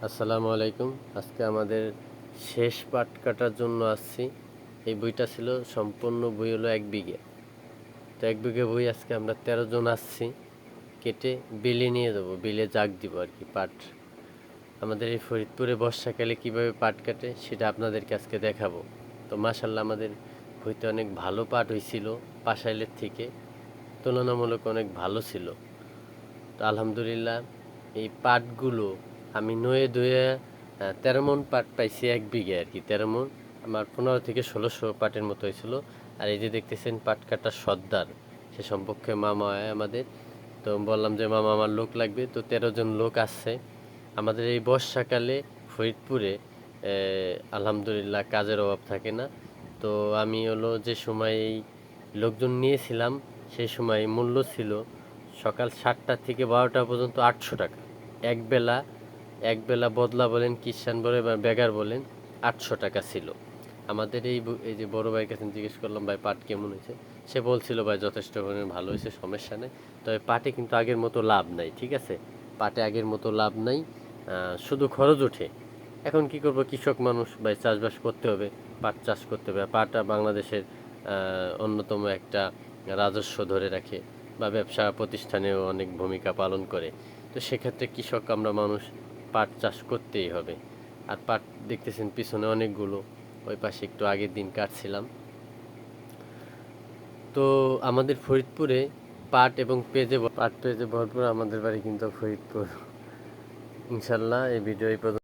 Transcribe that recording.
আসসালামু আলাইকুম। আজকে আমাদের শেষ পাট কাটার জন্য আসছি। এই বইটা ছিল সম্পূর্ণ বই হলো ১ বিঘে। তো ১ বিঘে বই আজকে আমরা ১৩ জন আসছি। কেটে বিলে নিয়ে যাবো, বিলে জাগ দিব আর কি পাট। আমাদের এই ফরিদপুরে বর্ষাকালে কিভাবে পাট কাটে সেটা আপনাদেরকে আজকে দেখাবো। তো মাশাআল্লাহ আমাদের বইতে অনেক ভালো পাট হয়েছিল, পাশাইলের থেকে তুলনামূলক অনেক ভালো ছিল। তো আলহামদুলিল্লাহ এই পাটগুলো আমি নয়ে ধুয়ে ১৩ মণ পাট পাইছি ১ বিঘে আর কি। ১৩ মণ আমার ১৫ থেকে ১৬০০ পাটের মতো হয়েছিল। আর এই যে দেখতেছেন পাট কাটার সর্দার, সে সম্পর্কে মামা হয় আমাদের। তো বললাম যে মামা আমার লোক লাগবে, তো ১৩ জন লোক আসছে। আমাদের এই বর্ষাকালে ফরিদপুরে আলহামদুলিল্লাহ কাজের অভাব থাকে না। তো আমি হলো যে সময় এই লোকজন নিয়েছিলাম সেই সময় মূল্য ছিল সকাল ৭টা থেকে ১২টা পর্যন্ত ৮০০ টাকা। একবেলা একবেলা বদলা বলেন, কিষান বলেন বা বেগার বলেন, ৮০০ টাকা ছিল। আমাদের এই যে বড় ভাইয়ের কাছে জিজ্ঞেস করলাম, ভাই পাট কেমন হয়েছে? সে বলছিল ভাই যথেষ্ট পরিমাণে ভালো হয়েছে, সমস্যা নেই। তবে পাটে কিন্তু আগের মতো লাভ নাই, ঠিক আছে? পাটে আগের মতো লাভ নাই, শুধু খরচ ওঠে। এখন কি করব, কৃষক মানুষ ভাই, চাষবাস করতে হবে, পাট চাষ করতে হবে। পাটটা বাংলাদেশের অন্যতম একটা রাজস্ব ধরে রাখে বা ব্যবসা প্রতিষ্ঠানেও অনেক ভূমিকা পালন করে। তো সেক্ষেত্রে কৃষক আমরা মানুষ, পাট চাষ করতেই হবে। আর পাট দেখতেছেন পিছনে অনেকগুলো, ওই পাশে একটু আগের দিন কাটছিলাম। তো আমাদের ফরিদপুরে পাট এবং পেঁয়াজে ভরপুর। আমাদের বাড়ি কিন্তু ফরিদপুর। ইনশাল্লাহ এই ভিডিও এই পর্যন্ত।